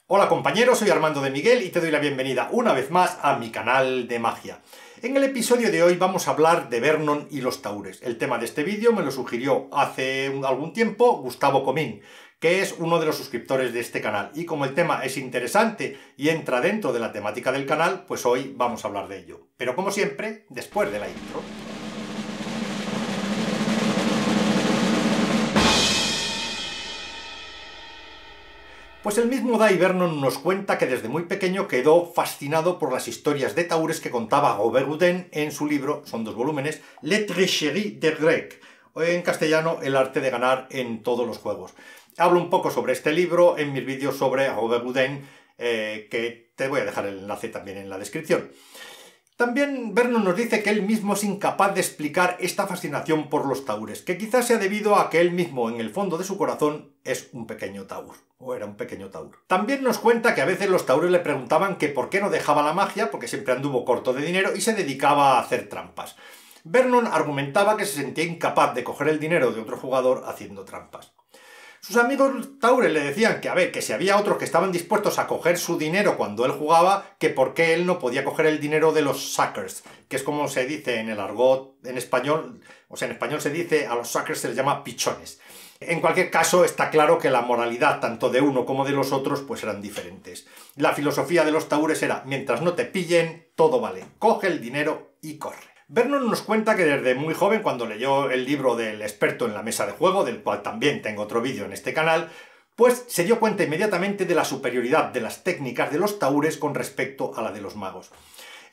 Hola compañeros, soy Armando de Miguel y te doy la bienvenida una vez más a mi canal de magia. En el episodio de hoy vamos a hablar de Vernon y los Taures. El tema de este vídeo me lo sugirió hace algún tiempo Gustavo Comín, que es uno de los suscriptores de este canal. Y como el tema es interesante y entra dentro de la temática del canal, pues hoy vamos a hablar de ello. Pero como siempre, después de la intro. Pues el mismo Dai Vernon nos cuenta que desde muy pequeño quedó fascinado por las historias de Taures que contaba Robert Houdin en su libro, son 2 volúmenes, Les Tricheries des Grecs, o en castellano, El arte de ganar en todos los juegos. Hablo un poco sobre este libro en mis vídeos sobre Robert Houdin, que te voy a dejar el enlace también en la descripción. También Vernon nos dice que él mismo es incapaz de explicar esta fascinación por los taures, que quizás sea debido a que él mismo en el fondo de su corazón es un pequeño taur, o era un pequeño taur. También nos cuenta que a veces los taures le preguntaban que por qué no dejaba la magia, porque siempre anduvo corto de dinero y se dedicaba a hacer trampas. Vernon argumentaba que se sentía incapaz de coger el dinero de otro jugador haciendo trampas. Sus amigos taures le decían que, que si había otros que estaban dispuestos a coger su dinero cuando él jugaba, que por qué él no podía coger el dinero de los suckers, que es como se dice en el argot en español, o sea, en español se dice, a los suckers se les llama pichones. En cualquier caso, está claro que la moralidad tanto de uno como de los otros pues eran diferentes. La filosofía de los taures era, mientras no te pillen, todo vale, coge el dinero y corre. Vernon nos cuenta que desde muy joven, cuando leyó el libro del experto en la mesa de juego, del cual también tengo otro vídeo en este canal, pues se dio cuenta inmediatamente de la superioridad de las técnicas de los taures con respecto a la de los magos.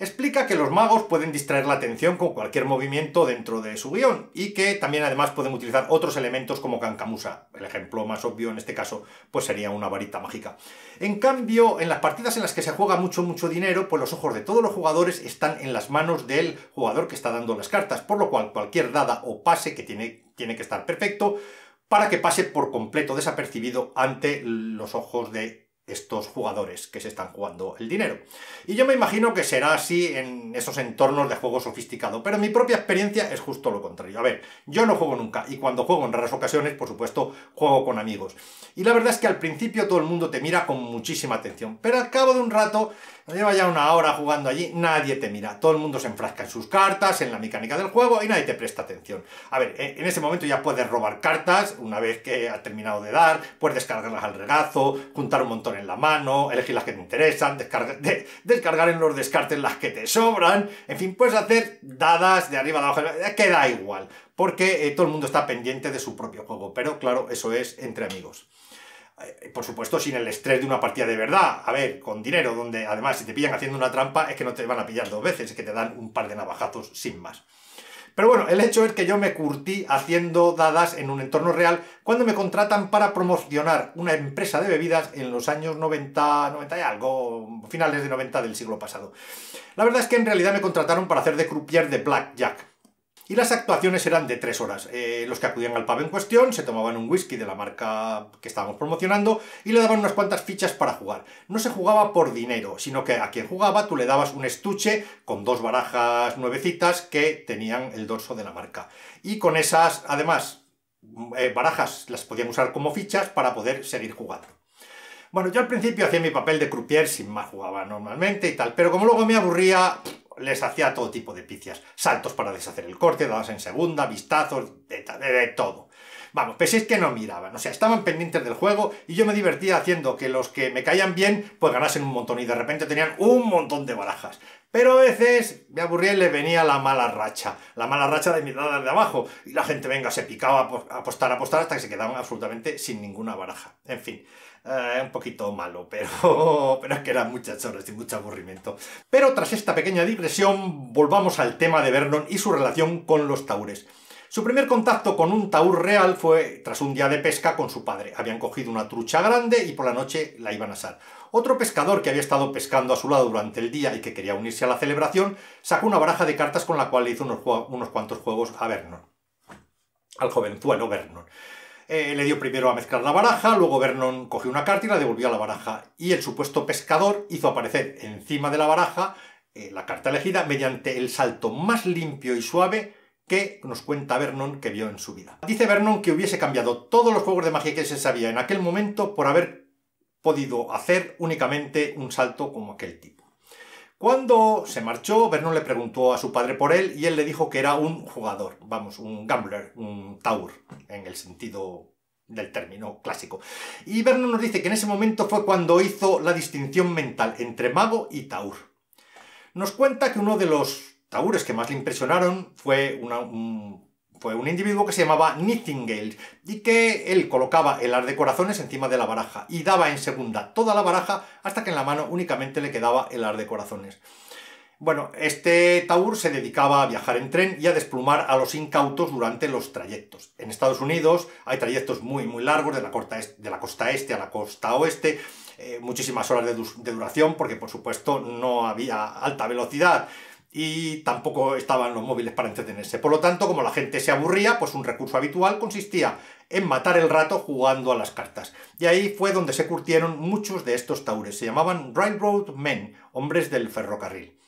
Explica que los magos pueden distraer la atención con cualquier movimiento dentro de su guión y que también además pueden utilizar otros elementos como cancamusa. El ejemplo más obvio en este caso pues sería una varita mágica. En cambio, en las partidas en las que se juega mucho dinero, pues los ojos de todos los jugadores están en las manos del jugador que está dando las cartas, por lo cual cualquier dada o pase que tiene que estar perfecto para que pase por completo desapercibido ante los ojos de estos jugadores que se están jugando el dinero. Y yo me imagino que será así en esos entornos de juego sofisticado, pero mi propia experiencia es justo lo contrario. A ver, yo no juego nunca, y cuando juego en raras ocasiones, por supuesto, juego con amigos. Y la verdad es que al principio todo el mundo te mira con muchísima atención, pero al cabo de un rato, lleva ya una hora jugando allí, nadie te mira. Todo el mundo se enfrasca en sus cartas, en la mecánica del juego, y nadie te presta atención. A ver, en ese momento ya puedes robar cartas, una vez que has terminado de dar, puedes descargarlas al regazo, juntar un montón en la mano, elegir las que te interesan, descargar en los descartes las que te sobran, en fin, puedes hacer dadas de arriba a abajo, que da igual, porque todo el mundo está pendiente de su propio juego, pero claro, eso es entre amigos. Por supuesto, sin el estrés de una partida de verdad, a ver, con dinero, donde además si te pillan haciendo una trampa es que no te van a pillar 2 veces, es que te dan un par de navajazos sin más. Pero bueno, el hecho es que yo me curtí haciendo dadas en un entorno real cuando me contratan para promocionar una empresa de bebidas en los años 90 y algo, finales de 90 del siglo pasado. La verdad es que en realidad me contrataron para hacer de croupier de blackjack. Y las actuaciones eran de 3 horas. Los que acudían al pub en cuestión se tomaban un whisky de la marca que estábamos promocionando y le daban unas cuantas fichas para jugar. No se jugaba por dinero, sino que a quien jugaba tú le dabas un estuche con 2 barajas nuevecitas que tenían el dorso de la marca. Y con esas, además, barajas las podían usar como fichas para poder seguir jugando. Bueno, yo al principio hacía mi papel de croupier, sin más jugaba normalmente y tal, pero como luego me aburría, les hacía todo tipo de picias. Saltos para deshacer el corte, dadas en segunda, vistazos, de todo. Vamos, pues es que no miraban, o sea, estaban pendientes del juego y yo me divertía haciendo que los que me caían bien, pues ganasen un montón y de repente tenían un montón de barajas. Pero a veces me aburría y les venía la mala racha de mis dadas de abajo, y la gente, venga, se picaba a apostar hasta que se quedaban absolutamente sin ninguna baraja. En fin, un poquito malo, pero es que eran muchas horas y mucho aburrimiento. Pero tras esta pequeña digresión, volvamos al tema de Vernon y su relación con los taures. Su primer contacto con un taur real fue tras un día de pesca con su padre. Habían cogido una trucha grande y por la noche la iban a asar. Otro pescador que había estado pescando a su lado durante el día y que quería unirse a la celebración, sacó una baraja de cartas con la cual le hizo unos cuantos juegos a Vernon. Al jovenzuelo Vernon. Le dio primero a mezclar la baraja, luego Vernon cogió una carta y la devolvió a la baraja. Y el supuesto pescador hizo aparecer encima de la baraja la carta elegida mediante el salto más limpio y suave que nos cuenta Vernon que vio en su vida. Dice Vernon que hubiese cambiado todos los juegos de magia que se sabía en aquel momento por haber podido hacer únicamente un salto como aquel tipo. Cuando se marchó, Vernon le preguntó a su padre por él y él le dijo que era un jugador, vamos, un gambler, un taur, en el sentido del término clásico. Y Vernon nos dice que en ese momento fue cuando hizo la distinción mental entre mago y taur. Nos cuenta que uno de los taures que más le impresionaron fue un individuo que se llamaba Nightingale y que él colocaba el as de corazones encima de la baraja y daba en segunda toda la baraja hasta que en la mano únicamente le quedaba el as de corazones. Bueno, este taur se dedicaba a viajar en tren y a desplumar a los incautos durante los trayectos. En Estados Unidos hay trayectos muy largos de la costa este a la costa oeste, muchísimas horas de duración porque por supuesto no había alta velocidad y tampoco estaban los móviles para entretenerse. Por lo tanto, como la gente se aburría, pues un recurso habitual consistía en matar el rato jugando a las cartas. Y ahí fue donde se curtieron muchos de estos taures. Se llamaban Railroad Men, hombres del ferrocarril.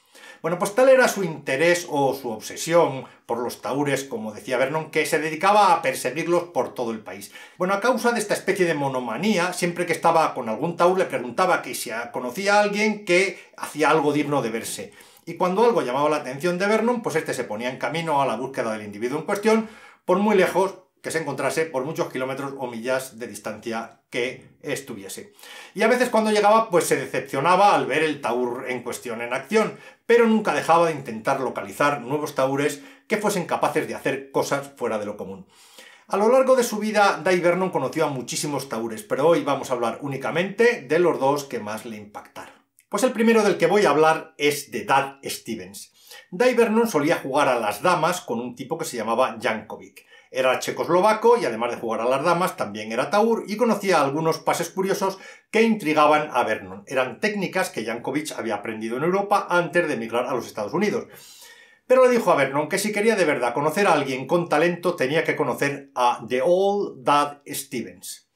Bueno, pues tal era su interés o su obsesión por los taures, como decía Vernon, que se dedicaba a perseguirlos por todo el país. Bueno, a causa de esta especie de monomanía, siempre que estaba con algún taur le preguntaba que si conocía a alguien que hacía algo digno de verse. Y cuando algo llamaba la atención de Vernon, pues este se ponía en camino a la búsqueda del individuo en cuestión, por muy lejos que se encontrase, por muchos kilómetros o millas de distancia que estuviese. Y a veces cuando llegaba, pues se decepcionaba al ver el taur en cuestión en acción, pero nunca dejaba de intentar localizar nuevos taures que fuesen capaces de hacer cosas fuera de lo común. A lo largo de su vida, Dai Vernon conoció a muchísimos taures, pero hoy vamos a hablar únicamente de los dos que más le impactaron. Pues el primero del que voy a hablar es de Dad Stevens. Dai Vernon solía jugar a las damas con un tipo que se llamaba Jankovic. Era checoslovaco y además de jugar a las damas también era taur y conocía algunos pases curiosos que intrigaban a Vernon. Eran técnicas que Jankovic había aprendido en Europa antes de emigrar a los Estados Unidos. Pero le dijo a Vernon que si quería de verdad conocer a alguien con talento tenía que conocer a The Old Dad Stevens.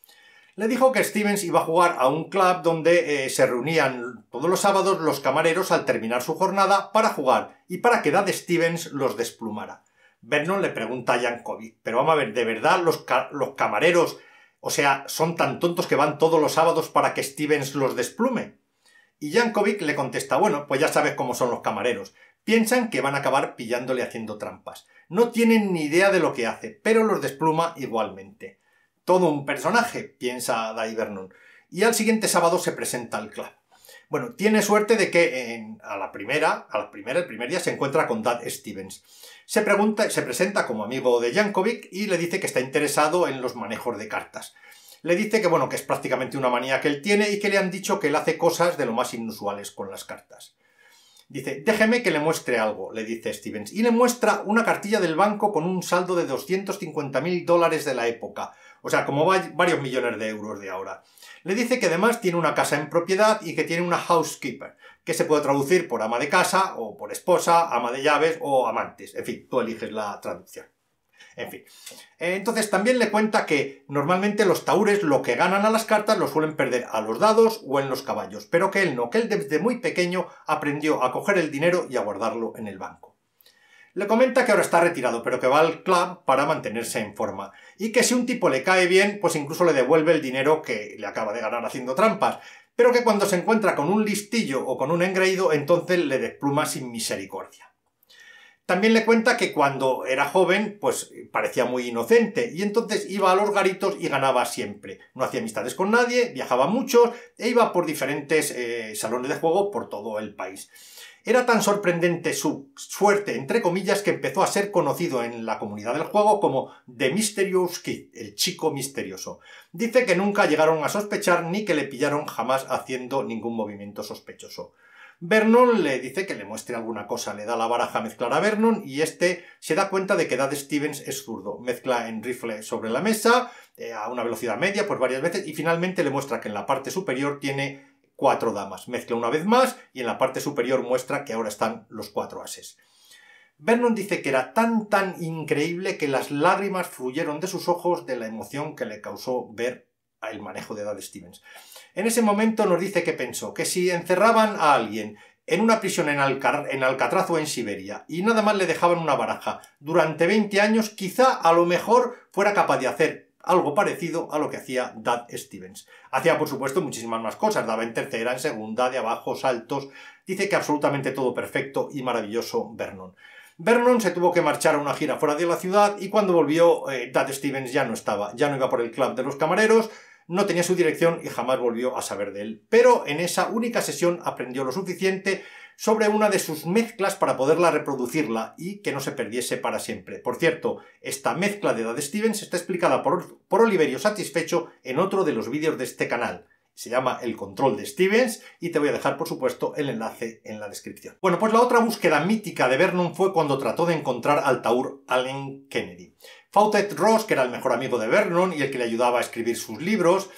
Le dijo que Stevens iba a jugar a un club donde se reunían todos los sábados los camareros al terminar su jornada para jugar y para que Dad Stevens los desplumara. Vernon le pregunta a Jankovic, pero vamos a ver, ¿de verdad los camareros, o sea, son tan tontos que van todos los sábados para que Stevens los desplume? Y Jankovic le contesta, bueno, pues ya sabes cómo son los camareros. Piensan que van a acabar pillándole haciendo trampas. No tienen ni idea de lo que hace, pero los despluma igualmente. Todo un personaje, piensa Dai Vernon. Y al siguiente sábado se presenta al club. Bueno, tiene suerte de que el primer día se encuentra con Dad Stevens. Se presenta como amigo de Jankovic y le dice que está interesado en los manejos de cartas. Le dice que bueno, que es prácticamente una manía que él tiene y que le han dicho que él hace cosas de lo más inusuales con las cartas. Dice, déjeme que le muestre algo, le dice Stevens, y le muestra una cartilla del banco con un saldo de $250.000 de la época, o sea, como varios millones de euros de ahora. Le dice que además tiene una casa en propiedad y que tiene una housekeeper, que se puede traducir por ama de casa, o por esposa, ama de llaves o amantes. En fin, tú eliges la traducción. En fin. Entonces también le cuenta que normalmente los taures lo que ganan a las cartas lo suelen perder a los dados o en los caballos, pero que él no, que él desde muy pequeño aprendió a coger el dinero y a guardarlo en el banco. Le comenta que ahora está retirado, pero que va al club para mantenerse en forma, y que si un tipo le cae bien, pues incluso le devuelve el dinero que le acaba de ganar haciendo trampas, pero que cuando se encuentra con un listillo o con un engreído, entonces le despluma sin misericordia. También le cuenta que cuando era joven, pues parecía muy inocente y entonces iba a los garitos y ganaba siempre. No hacía amistades con nadie, viajaba mucho e iba por diferentes salones de juego por todo el país. Era tan sorprendente su suerte, entre comillas, que empezó a ser conocido en la comunidad del juego como The Mysterious Kid, el chico misterioso. Dice que nunca llegaron a sospechar ni que le pillaron jamás haciendo ningún movimiento sospechoso. Vernon le dice que le muestre alguna cosa, le da la baraja a mezclar a Vernon y este se da cuenta de que Dad Stevens es zurdo. Mezcla en rifle sobre la mesa, a una velocidad media, pues varias veces, y finalmente le muestra que en la parte superior tiene 4 damas. Mezcla una vez más y en la parte superior muestra que ahora están los 4 ases. Vernon dice que era tan increíble que las lágrimas fluyeron de sus ojos de la emoción que le causó ver el manejo de Dad Stevens. En ese momento nos dice que pensó que si encerraban a alguien en una prisión en Alcatraz o en Siberia y nada más le dejaban una baraja durante 20 años, quizá a lo mejor fuera capaz de hacer algo parecido a lo que hacía Dad Stevens. Hacía, por supuesto, muchísimas más cosas. Daba en tercera, en segunda, de abajo, saltos. Dice que absolutamente todo perfecto y maravilloso Vernon. Vernon se tuvo que marchar a una gira fuera de la ciudad y cuando volvió, Dad Stevens ya no estaba. Ya no iba por el club de los camareros, no tenía su dirección y jamás volvió a saber de él. Pero en esa única sesión aprendió lo suficiente sobre una de sus mezclas para poderla reproducirla y que no se perdiese para siempre. Por cierto, esta mezcla de Dad Stevens está explicada por Oliverio Satisfecho en otro de los vídeos de este canal. Se llama El control de Stevens y te voy a dejar, por supuesto, el enlace en la descripción. Bueno, pues la otra búsqueda mítica de Vernon fue cuando trató de encontrar al taur Allen Kennedy. Fawcett Ross, que era el mejor amigo de Vernon y el que le ayudaba a escribir sus libros,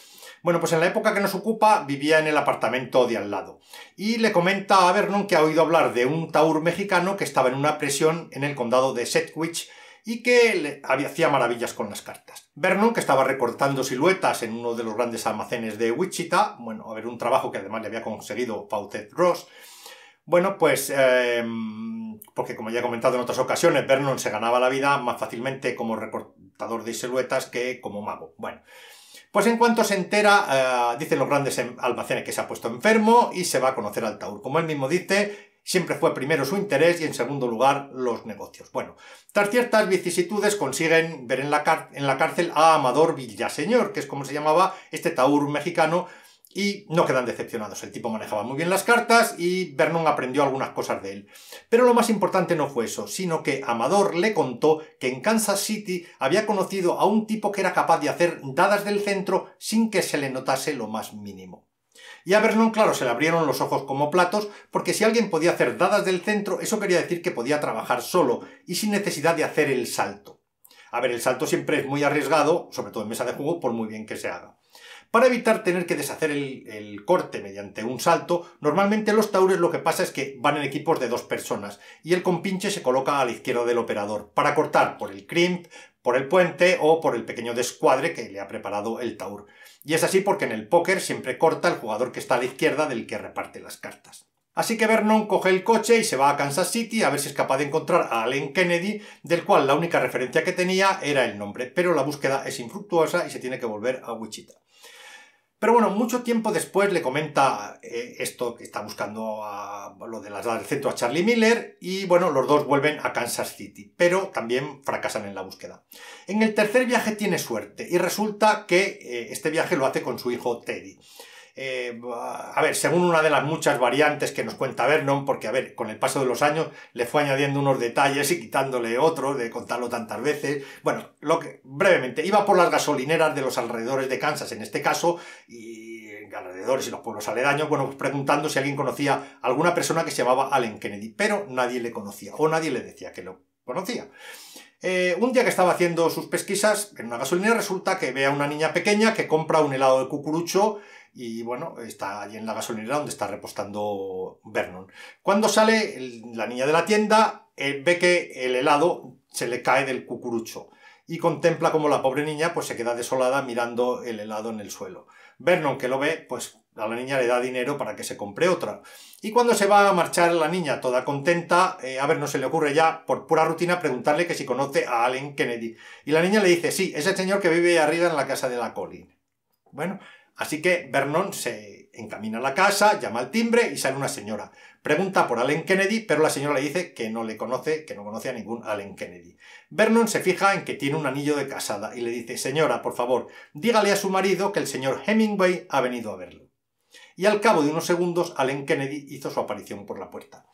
bueno, pues en la época que nos ocupa vivía en el apartamento de al lado y le comenta a Vernon que ha oído hablar de un taur mexicano que estaba en una prisión en el condado de Sedgwick y que hacía maravillas con las cartas. Vernon, que estaba recortando siluetas en uno de los grandes almacenes de Wichita, bueno, a ver, un trabajo que además le había conseguido Fawcett Ross, bueno, pues, porque como ya he comentado en otras ocasiones, Vernon se ganaba la vida más fácilmente como recortador de siluetas que como mago. Bueno, pues en cuanto se entera, dicen los grandes almacenes que se ha puesto enfermo y se va a conocer al taur. Como él mismo dice, siempre fue primero su interés y en segundo lugar los negocios. Bueno, tras ciertas vicisitudes consiguen ver en la cárcel a Amador Villaseñor, que es como se llamaba este taur mexicano, y no quedan decepcionados. El tipo manejaba muy bien las cartas y Vernon aprendió algunas cosas de él. Pero lo más importante no fue eso, sino que Amador le contó que en Kansas City había conocido a un tipo que era capaz de hacer dadas del centro sin que se le notase lo más mínimo. Y a Vernon, claro, se le abrieron los ojos como platos, porque si alguien podía hacer dadas del centro, eso quería decir que podía trabajar solo y sin necesidad de hacer el salto. A ver, el salto siempre es muy arriesgado, sobre todo en mesa de juego, por muy bien que se haga. Para evitar tener que deshacer el corte mediante un salto, normalmente los taures lo que pasa es que van en equipos de 2 personas y el compinche se coloca a la izquierda del operador para cortar por el crimp, por el puente o por el pequeño descuadre que le ha preparado el taur. Y es así porque en el póker siempre corta el jugador que está a la izquierda del que reparte las cartas. Así que Vernon coge el coche y se va a Kansas City a ver si es capaz de encontrar a Allen Kennedy, del cual la única referencia que tenía era el nombre, pero la búsqueda es infructuosa y se tiene que volver a Wichita. Pero bueno, mucho tiempo después le comenta esto que está buscando lo de las dadas del centro a Charlie Miller y bueno, los dos vuelven a Kansas City, pero también fracasan en la búsqueda. En el tercer viaje tiene suerte y resulta que este viaje lo hace con su hijo Teddy. A ver, según una de las muchas variantes que nos cuenta Vernon, porque a ver, con el paso de los años le fue añadiendo unos detalles y quitándole otros de contarlo tantas veces. Bueno, brevemente, iba por las gasolineras de los alrededores de Kansas en este caso, y alrededores y los pueblos aledaños, bueno, pues preguntando si alguien conocía a alguna persona que se llamaba Allen Kennedy, pero nadie le conocía, o nadie le decía que lo conocía. Un día que estaba haciendo sus pesquisas en una gasolinera resulta que ve a una niña pequeña que compra un helado de cucurucho y bueno, está allí en la gasolinera donde está repostando Vernon. Cuando sale la niña de la tienda, ve que el helado se le cae del cucurucho y contempla como la pobre niña pues se queda desolada mirando el helado en el suelo. Vernon, que lo ve, pues a la niña le da dinero para que se compre otra. Y cuando se va a marchar la niña toda contenta, a ver, no se le ocurre ya, por pura rutina, preguntarle que si conoce a Allen Kennedy. Y la niña le dice, sí, es el señor que vive arriba en la casa de la colina. Bueno, así que Vernon se encamina a la casa, llama al timbre y sale una señora. Pregunta por Allen Kennedy, pero la señora le dice que no le conoce, que no conoce a ningún Allen Kennedy. Vernon se fija en que tiene un anillo de casada y le dice, señora, por favor, dígale a su marido que el señor Hemingway ha venido a verlo. Y al cabo de unos segundos, Allen Kennedy hizo su aparición por la puerta.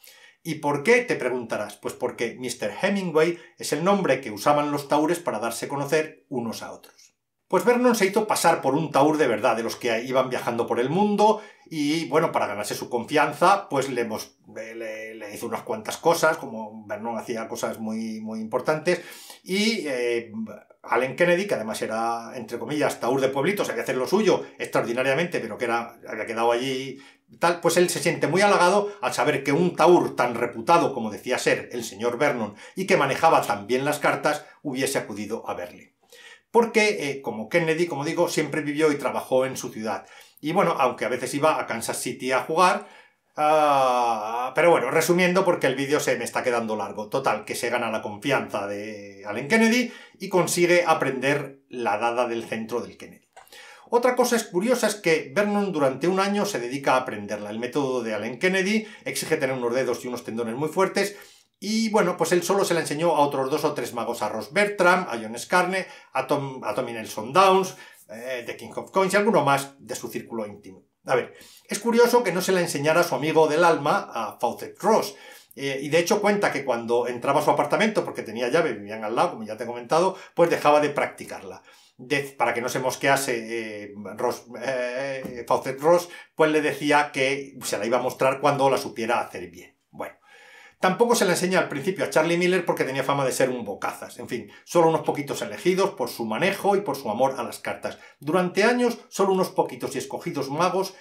¿Y por qué? Te preguntarás. Pues porque Mr. Hemingway es el nombre que usaban los taures para darse a conocer unos a otros. Pues Vernon se hizo pasar por un taur de verdad, de los que iban viajando por el mundo, y bueno, para ganarse su confianza, pues le hizo unas cuantas cosas, como Vernon hacía cosas muy, muy importantes, y Allen Kennedy, que además era, entre comillas, taur de pueblito, sabía hacer lo suyo extraordinariamente, pero que había quedado allí tal, pues él se siente muy halagado al saber que un taur tan reputado como decía ser el señor Vernon y que manejaba tan bien las cartas, hubiese acudido a verle. Porque, como Kennedy, como digo, siempre vivió y trabajó en su ciudad. Y bueno, aunque a veces iba a Kansas City a jugar, pero bueno, resumiendo porque el vídeo se me está quedando largo. Total, que se gana la confianza de Allen Kennedy y consigue aprender la dada del centro del Kennedy. Otra cosa curiosa es que Vernon durante un año se dedica a aprenderla. El método de Allen Kennedy exige tener unos dedos y unos tendones muy fuertes y bueno, pues él solo se la enseñó a otros 2 o 3 magos, a Ross Bertram, a John Scarne, a Tommy Nelson Downs, The King of Coins y alguno más de su círculo íntimo. A ver, es curioso que no se la enseñara a su amigo del alma, a Fawcett Ross. Y de hecho cuenta que cuando entraba a su apartamento, porque tenía llave, vivían al lado, como ya te he comentado, pues dejaba de practicarla. Para que no se mosquease Fawcett Ross, pues le decía que se la iba a mostrar cuando la supiera hacer bien. Bueno, tampoco se la enseña al principio a Charlie Miller porque tenía fama de ser un bocazas. En fin, solo unos poquitos elegidos por su manejo y por su amor a las cartas. Durante años, solo unos poquitos y escogidos magos,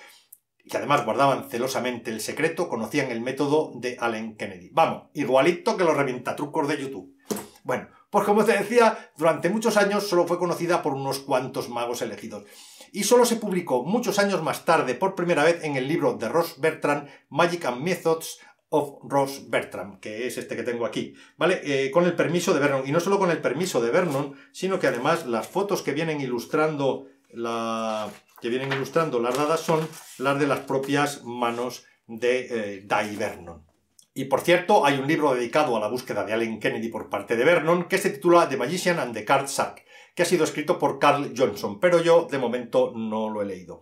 que además guardaban celosamente el secreto, conocían el método de Allen Kennedy. Vamos, igualito que los revientatrucos de YouTube. Bueno, pues como te decía, durante muchos años solo fue conocida por unos cuantos magos elegidos. Y solo se publicó muchos años más tarde, por primera vez, en el libro de Ross Bertram, Magic and Methods of Ross Bertram, que es este que tengo aquí, ¿vale? Con el permiso de Vernon. Y no solo con el permiso de Vernon, sino que además las fotos que vienen ilustrando las dadas son las de las propias manos de Dai Vernon. Y por cierto, hay un libro dedicado a la búsqueda de Allen Kennedy por parte de Vernon que se titula The Magician and the Card Shark, que ha sido escrito por Carl Johnson, pero yo de momento no lo he leído.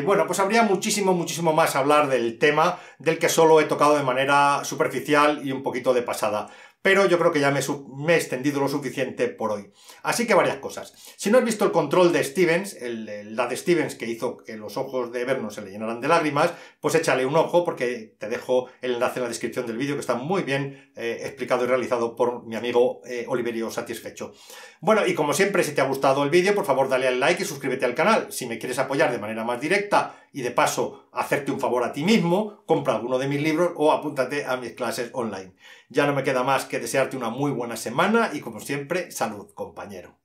Bueno, pues habría muchísimo más a hablar del tema, del que solo he tocado de manera superficial y un poquito de pasada. Pero yo creo que ya me he extendido lo suficiente por hoy. Así que varias cosas. Si no has visto el control de Stevens, la de Stevens que hizo que los ojos de Vernon se le llenaran de lágrimas, pues échale un ojo porque te dejo el enlace en la descripción del vídeo que está muy bien explicado y realizado por mi amigo Oliverio Satisfecho. Bueno, y como siempre, si te ha gustado el vídeo, por favor dale al like y suscríbete al canal. Si me quieres apoyar de manera más directa y de paso hacerte un favor a ti mismo, compra alguno de mis libros o apúntate a mis clases online. Ya no me queda más que desearte una muy buena semana y como siempre, salud, compañero.